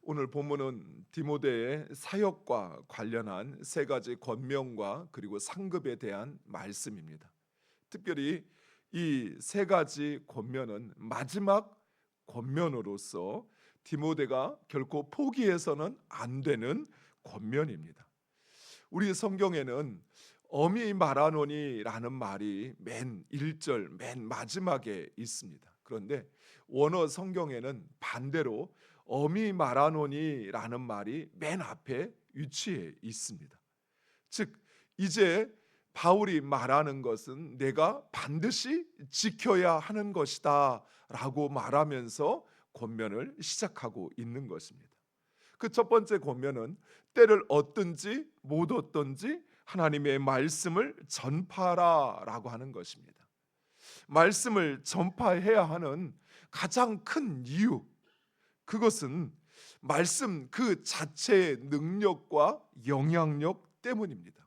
오늘 본문은 디모데의 사역과 관련한 세 가지 권면과 그리고 상급에 대한 말씀입니다. 특별히 이 세 가지 권면은 마지막 권면으로서 디모데가 결코 포기해서는 안 되는 권면입니다. 우리 성경에는 엄히 말하노니라는 말이 맨 1절 맨 마지막에 있습니다. 그런데 원어 성경에는 반대로 엄히 말하노니라는 말이 맨 앞에 위치해 있습니다. 즉 이제 바울이 말하는 것은 내가 반드시 지켜야 하는 것이다라고 말하면서 권면을 시작하고 있는 것입니다. 그 첫 번째 권면은 때를 얻든지 못 얻든지 하나님의 말씀을 전파하라라고 하는 것입니다. 말씀을 전파해야 하는 가장 큰 이유, 그것은 말씀 그 자체의 능력과 영향력 때문입니다.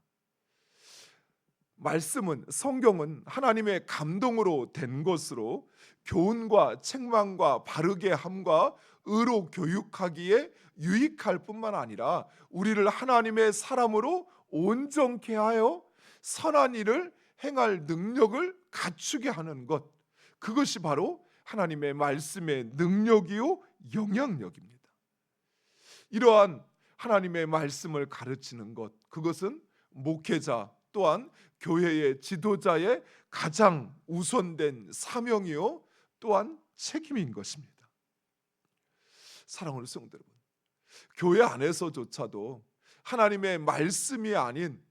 말씀은, 성경은 하나님의 감동으로 된 것으로 교훈과 책망과 바르게 함과 의로 교육하기에 유익할 뿐만 아니라 우리를 하나님의 사람으로 온전케 하여 선한 일을 행할 능력을 갖추게 하는 것, 그것이 바로 하나님의 말씀의 능력이요 영향력입니다. 이러한 하나님의 말씀을 가르치는 것, 그것은 목회자 또한 교회의 지도자의 가장 우선된 사명이요 또한 책임인 것입니다. 사랑하는 성도 여러분, 교회 안에서조차도 하나님의 말씀이 아닌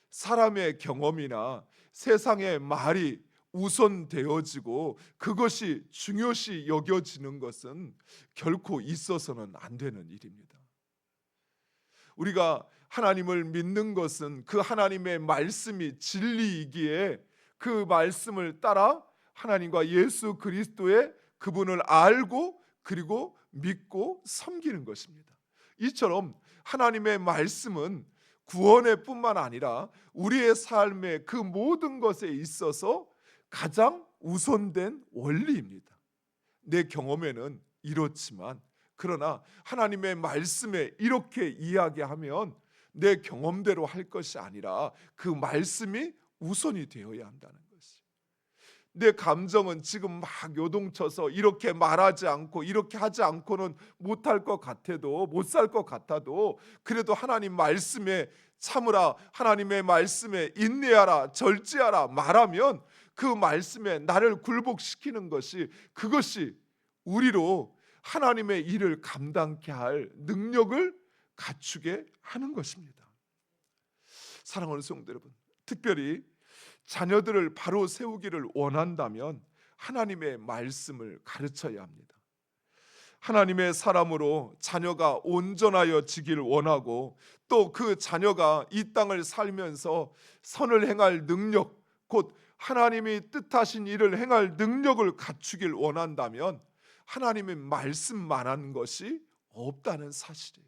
사람의 경험이나 세상의 말이 우선되어지고 그것이 중요시 여겨지는 것은 결코 있어서는 안 되는 일입니다. 우리가 하나님을 믿는 것은 그 하나님의 말씀이 진리이기에 그 말씀을 따라 하나님과 예수 그리스도의 그분을 알고 그리고 믿고 섬기는 것입니다. 이처럼 하나님의 말씀은 구원의 뿐만 아니라 우리의 삶의 그 모든 것에 있어서 가장 우선된 원리입니다. 내 경험에는 이렇지만 그러나 하나님의 말씀에 이렇게 이야기하면 내 경험대로 할 것이 아니라 그 말씀이 우선이 되어야 한다는 것이. 내 감정은 지금 막 요동쳐서 이렇게 말하지 않고 이렇게 하지 않고는 못할 것 같아도, 못 살 것 같아도, 그래도 하나님 말씀에 참으라, 하나님의 말씀에 인내하라, 절제하라 말하면 그 말씀에 나를 굴복시키는 것이, 그것이 우리로 하나님의 일을 감당케 할 능력을 갖추게 하는 것입니다. 사랑하는 성도 여러분, 특별히 자녀들을 바로 세우기를 원한다면 하나님의 말씀을 가르쳐야 합니다. 하나님의 사람으로 자녀가 온전하여 지기를 원하고 또 그 자녀가 이 땅을 살면서 선을 행할 능력, 곧 하나님이 뜻하신 일을 행할 능력을 갖추길 원한다면 하나님의 말씀만한 것이 없다는 사실이에요.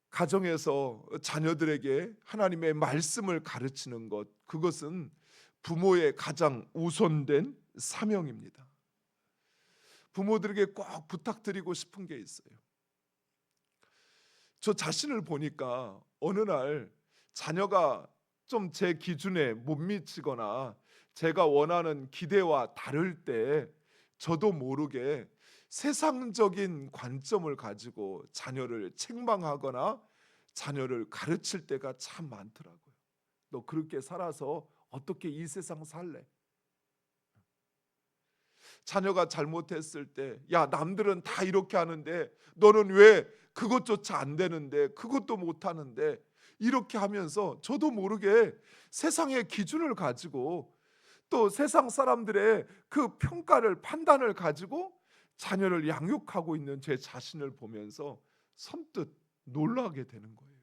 가정에서 자녀들에게 하나님의 말씀을 가르치는 것, 그것은 부모의 가장 우선된 사명입니다. 부모들에게 꼭 부탁드리고 싶은 게 있어요. 저 자신을 보니까 어느 날 자녀가 좀 제 기준에 못 미치거나 제가 원하는 기대와 다를 때 저도 모르게 세상적인 관점을 가지고 자녀를 책망하거나 자녀를 가르칠 때가 참 많더라고요. 너 그렇게 살아서 어떻게 이 세상 살래? 자녀가 잘못했을 때, 야, 남들은 다 이렇게 하는데 너는 왜 그것조차 안 되는데, 그것도 못 하는데, 이렇게 하면서 저도 모르게 세상의 기준을 가지고 또 세상 사람들의 그 평가를, 판단을 가지고 자녀를 양육하고 있는 제 자신을 보면서 선뜻 놀라게 되는 거예요.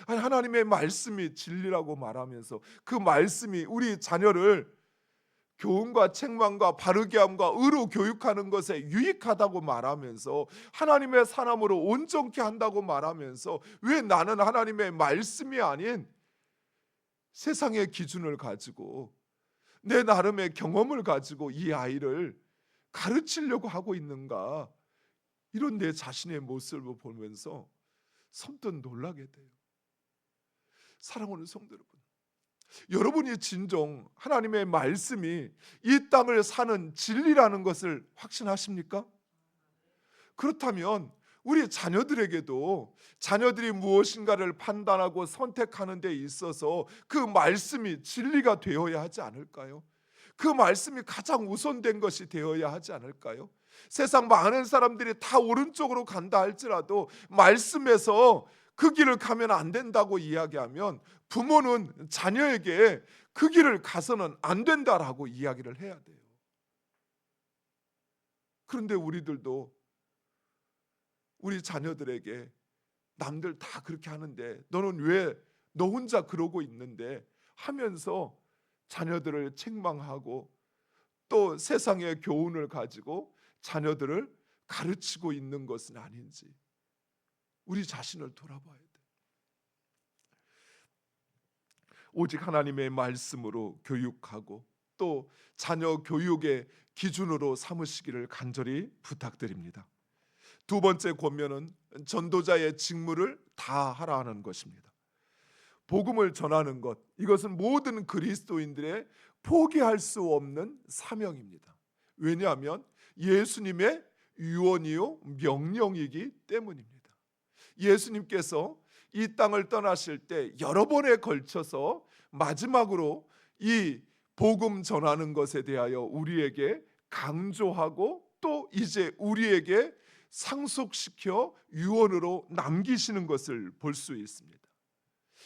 아니, 하나님의 말씀이 진리라고 말하면서 그 말씀이 우리 자녀를 교훈과 책망과 바르게 함과 의로 교육하는 것에 유익하다고 말하면서 하나님의 사람으로 온전케 한다고 말하면서 왜 나는 하나님의 말씀이 아닌 세상의 기준을 가지고 내 나름의 경험을 가지고 이 아이를 가르치려고 하고 있는가? 이런 내 자신의 모습을 보면서 선뜻 놀라게 돼요. 사랑하는 성도 여러분, 여러분이 진정 하나님의 말씀이 이 땅을 사는 진리라는 것을 확신하십니까? 그렇다면 우리 자녀들에게도 자녀들이 무엇인가를 판단하고 선택하는 데 있어서 그 말씀이 진리가 되어야 하지 않을까요? 그 말씀이 가장 우선된 것이 되어야 하지 않을까요? 세상 많은 사람들이 다 오른쪽으로 간다 할지라도 말씀에서 그 길을 가면 안 된다고 이야기하면 부모는 자녀에게 그 길을 가서는 안 된다라고 이야기를 해야 돼요. 그런데 우리들도 우리 자녀들에게 남들 다 그렇게 하는데 너는 왜 너 혼자 그러고 있는데 하면서 자녀들을 책망하고 또 세상의 교훈을 가지고 자녀들을 가르치고 있는 것은 아닌지 우리 자신을 돌아봐야 돼. 오직 하나님의 말씀으로 교육하고 또 자녀 교육의 기준으로 삼으시기를 간절히 부탁드립니다. 두 번째 권면은 전도자의 직무를 다하라 하는 것입니다. 복음을 전하는 것, 이것은 모든 그리스도인들의 포기할 수 없는 사명입니다. 왜냐하면 예수님의 유언이요 명령이기 때문입니다. 예수님께서 이 땅을 떠나실 때 여러 번에 걸쳐서 마지막으로 이 복음 전하는 것에 대하여 우리에게 강조하고 또 이제 우리에게 상속시켜 유언으로 남기시는 것을 볼 수 있습니다.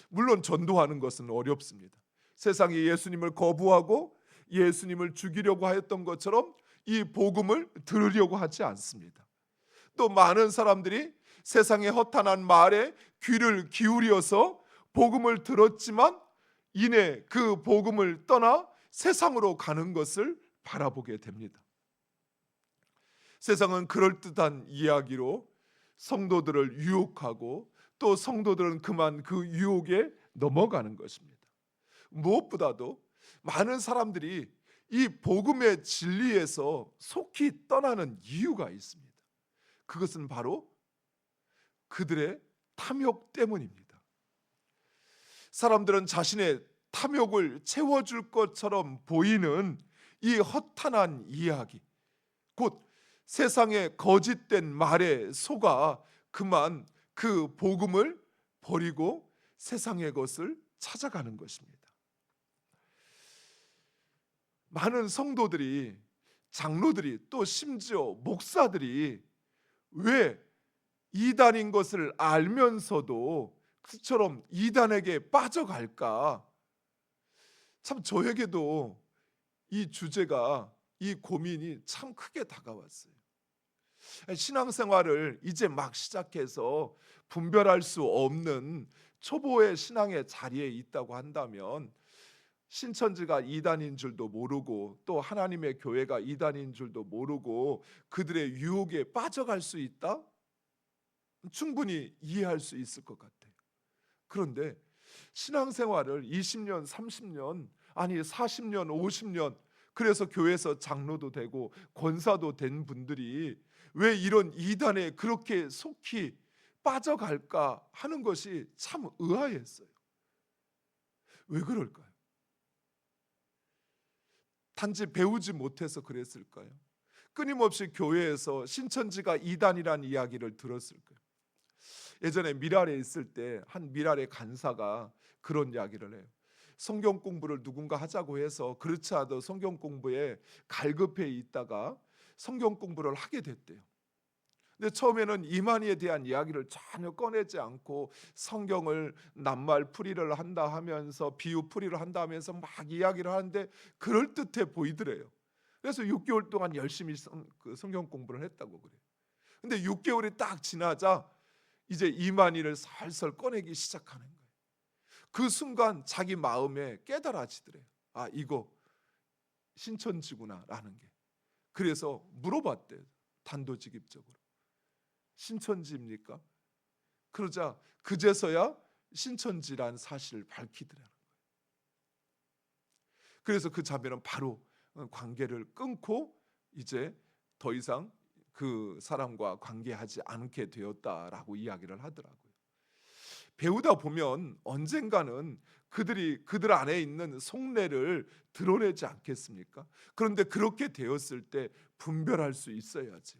물론 전도하는 것은 어렵습니다. 세상이 예수님을 거부하고 예수님을 죽이려고 하였던 것처럼 이 복음을 들으려고 하지 않습니다. 또 많은 사람들이 세상의 허탄한 말에 귀를 기울여서 복음을 들었지만 이내 그 복음을 떠나 세상으로 가는 것을 바라보게 됩니다. 세상은 그럴듯한 이야기로 성도들을 유혹하고 또 성도들은 그만 그 유혹에 넘어가는 것입니다. 무엇보다도 많은 사람들이 이 복음의 진리에서 속히 떠나는 이유가 있습니다. 그것은 바로 그들의 탐욕 때문입니다. 사람들은 자신의 탐욕을 채워줄 것처럼 보이는 이 허탄한 이야기, 곧 세상의 거짓된 말에 속아 그만 그 복음을 버리고 세상의 것을 찾아가는 것입니다. 많은 성도들이, 장로들이, 또 심지어 목사들이 왜 이단인 것을 알면서도 그처럼 이단에게 빠져갈까? 참 저에게도 이 주제가, 이 고민이 참 크게 다가왔어요. 신앙생활을 이제 막 시작해서 분별할 수 없는 초보의 신앙의 자리에 있다고 한다면 신천지가 이단인 줄도 모르고 또 하나님의 교회가 이단인 줄도 모르고 그들의 유혹에 빠져갈 수 있다? 충분히 이해할 수 있을 것 같아요. 그런데 신앙생활을 20년, 30년, 아니 40년, 50년 그래서 교회에서 장로도 되고 권사도 된 분들이 왜 이런 이단에 그렇게 속히 빠져갈까 하는 것이 참 의아했어요. 왜 그럴까요? 단지 배우지 못해서 그랬을까요? 끊임없이 교회에서 신천지가 이단이란 이야기를 들었을까요? 예전에 미랄에 있을 때 한 미랄의 간사가 그런 이야기를 해요. 성경 공부를 누군가 하자고 해서 그렇지 않아도 성경 공부에 갈급해 있다가 성경 공부를 하게 됐대요. 근데 처음에는 이만희에 대한 이야기를 전혀 꺼내지 않고 성경을 낱말 풀이를 한다 하면서 비유 풀이를 한다 하면서 막 이야기를 하는데 그럴듯해 보이더래요. 그래서 6개월 동안 열심히 성경 공부를 했다고 그래요. 근데 6개월이 딱 지나자 이제 이만희를 살살 꺼내기 시작하는 거예요. 그 순간 자기 마음에 깨달아지더래요. 아, 이거 신천지구나라는 게. 그래서 물어봤대요. 단도직입적으로. 신천지입니까? 그러자 그제서야 신천지란 사실을 밝히더라는 거예요. 그래서 그 자매는 바로 관계를 끊고 이제 더 이상 그 사람과 관계하지 않게 되었다라고 이야기를 하더라고요. 배우다 보면 언젠가는 그들이 그들 안에 있는 속내를 드러내지 않겠습니까? 그런데 그렇게 되었을 때 분별할 수 있어야지.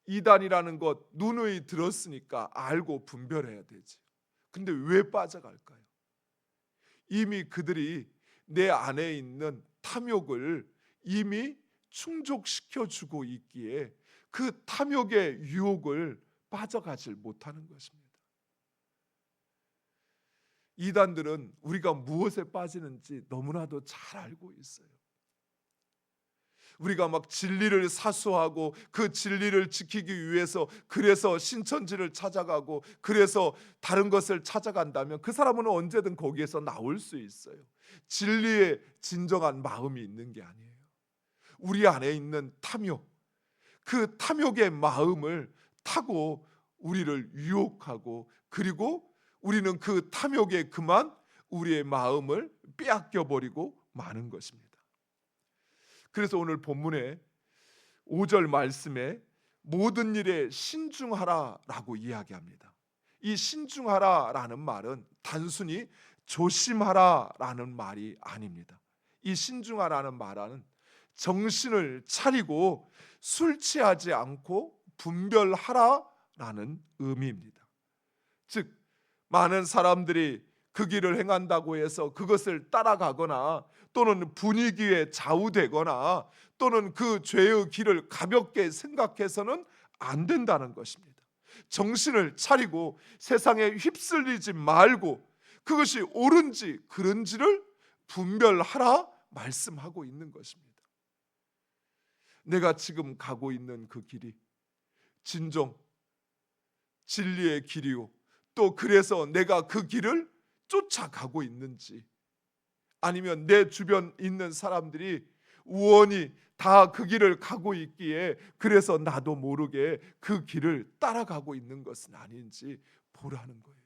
이단이라는 것 누누이 들었으니까 알고 분별해야 되지. 근데 왜 빠져갈까요? 이미 그들이 내 안에 있는 탐욕을 이미 충족시켜 주고 있기에 그 탐욕의 유혹을 빠져가질 못하는 것입니다. 이단들은 우리가 무엇에 빠지는지 너무나도 잘 알고 있어요. 우리가 막 진리를 사수하고 그 진리를 지키기 위해서 그래서 신천지를 찾아가고 그래서 다른 것을 찾아간다면 그 사람은 언제든 거기에서 나올 수 있어요. 진리에 진정한 마음이 있는 게 아니에요. 우리 안에 있는 탐욕, 그 탐욕의 마음을 타고 우리를 유혹하고 그리고 우리는 그 탐욕에 그만 우리의 마음을 빼앗겨 버리고 마는 것입니다. 그래서 오늘 본문의 5절 말씀에 모든 일에 신중하라라고 이야기합니다. 이 신중하라라는 말은 단순히 조심하라라는 말이 아닙니다. 이 신중하라는 말은 정신을 차리고 술 취하지 않고 분별하라라는 의미입니다. 즉 많은 사람들이 그 길을 행한다고 해서 그것을 따라가거나 또는 분위기에 좌우되거나 또는 그 죄의 길을 가볍게 생각해서는 안 된다는 것입니다. 정신을 차리고 세상에 휩쓸리지 말고 그것이 옳은지 그른지를 분별하라 말씀하고 있는 것입니다. 내가 지금 가고 있는 그 길이 진정 진리의 길이요 또 그래서 내가 그 길을 쫓아가고 있는지 아니면 내 주변 있는 사람들이 우연히 다 그 길을 가고 있기에 그래서 나도 모르게 그 길을 따라가고 있는 것은 아닌지 보라는 거예요.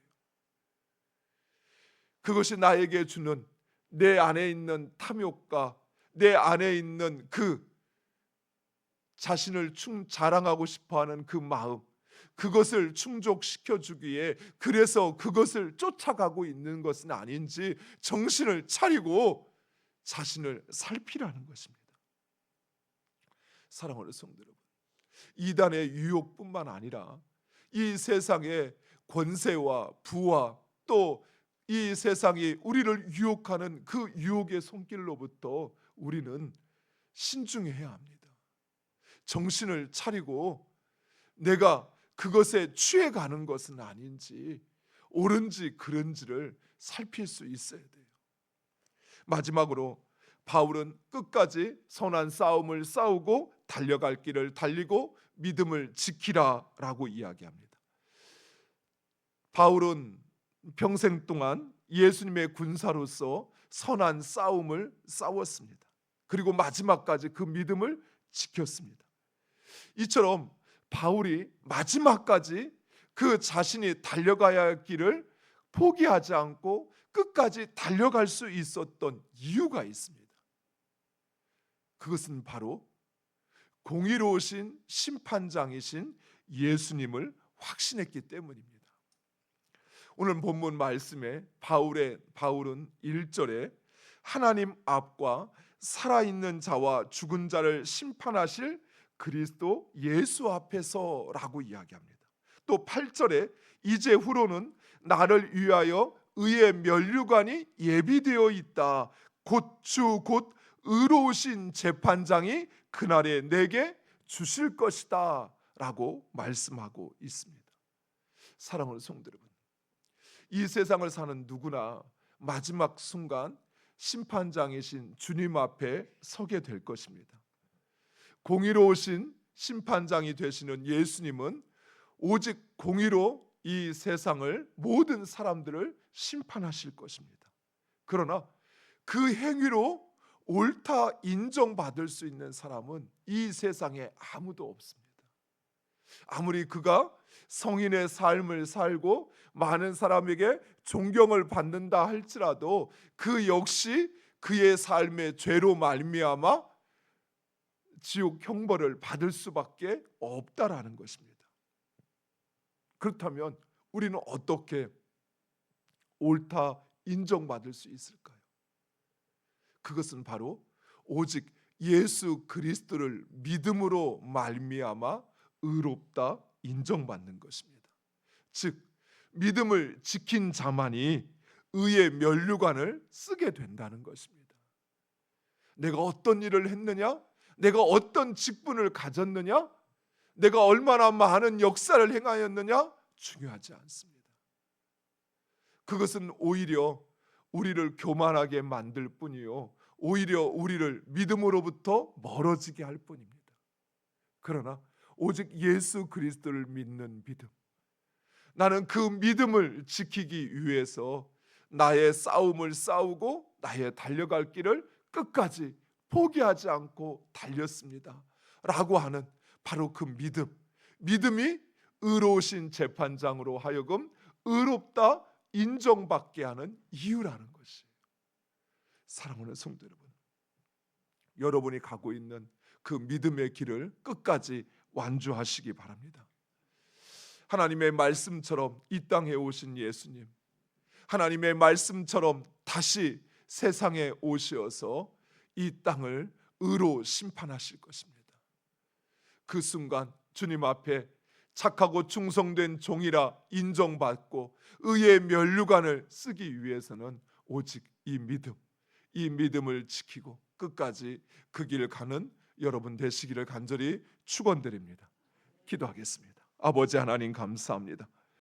그것이 나에게 주는 내 안에 있는 탐욕과 내 안에 있는 그 자신을 자랑하고 싶어하는 그 마음 그것을 충족시켜 주기에 그래서 그것을 쫓아가고 있는 것은 아닌지 정신을 차리고 자신을 살피라는 것입니다. 사랑하는 성도 여러분, 이단의 유혹뿐만 아니라 이 세상의 권세와 부와 또 이 세상이 우리를 유혹하는 그 유혹의 손길로부터 우리는 신중해야 합니다. 정신을 차리고 내가 그것에 취해가는 것은 아닌지 옳은지 그른지를 살필 수 있어야 돼요. 마지막으로 바울은 끝까지 선한 싸움을 싸우고 달려갈 길을 달리고 믿음을 지키라라고 이야기합니다. 바울은 평생 동안 예수님의 군사로서 선한 싸움을 싸웠습니다. 그리고 마지막까지 그 믿음을 지켰습니다. 이처럼 바울이 마지막까지 그 자신이 달려가야 할 길을 포기하지 않고 끝까지 달려갈 수 있었던 이유가 있습니다. 그것은 바로 공의로우신 심판장이신 예수님을 확신했기 때문입니다. 오늘 본문 말씀에 바울은 1절에 하나님 앞과 살아있는 자와 죽은 자를 심판하실 그리스도 예수 앞에서라고 이야기합니다. 또 8절에 이제후로는 나를 위하여 의의 면류관이 예비되어 있다. 곧 주 곧 의로우신 재판장이 그날에 내게 주실 것이다 라고 말씀하고 있습니다. 사랑하는 성도 여러분, 이 세상을 사는 누구나 마지막 순간 심판장이신 주님 앞에 서게 될 것입니다. 공의로우신 심판장이 되시는 예수님은 오직 공의로 이 세상을 모든 사람들을 심판하실 것입니다. 그러나 그 행위로 옳다 인정받을 수 있는 사람은 이 세상에 아무도 없습니다. 아무리 그가 성인의 삶을 살고 많은 사람에게 존경을 받는다 할지라도 그 역시 그의 삶의 죄로 말미암아 지옥 형벌을 받을 수밖에 없다라는 것입니다. 그렇다면 우리는 어떻게 옳다 인정받을 수 있을까요? 그것은 바로 오직 예수 그리스도를 믿음으로 말미암아 의롭다 인정받는 것입니다. 즉 믿음을 지킨 자만이 의의 면류관을 쓰게 된다는 것입니다. 내가 어떤 일을 했느냐? 내가 어떤 직분을 가졌느냐? 내가 얼마나 많은 역사를 행하였느냐? 중요하지 않습니다. 그것은 오히려 우리를 교만하게 만들 뿐이요, 오히려 우리를 믿음으로부터 멀어지게 할 뿐입니다. 그러나 오직 예수 그리스도를 믿는 믿음, 나는 그 믿음을 지키기 위해서 나의 싸움을 싸우고 나의 달려갈 길을 끝까지 포기하지 않고 달렸습니다 라고 하는 바로 그 믿음이 의로우신 재판장으로 하여금 의롭다 인정받게 하는 이유라는 것이에요. 사랑하는 성도 여러분, 여러분이 가고 있는 그 믿음의 길을 끝까지 완주하시기 바랍니다. 하나님의 말씀처럼 이 땅에 오신 예수님, 하나님의 말씀처럼 다시 세상에 오셔서 이 땅을 의로 심판하실 것입니다. 그 순간 주님 앞에 착하고 충성된 종이라 인정받고 의의 면류관을 쓰기 위해서는 오직 이 믿음을 지키고 끝까지 그 길 가는 여러분 되시기를 간절히 축원드립니다. 기도하겠습니다. 아버지 하나님 감사합니다.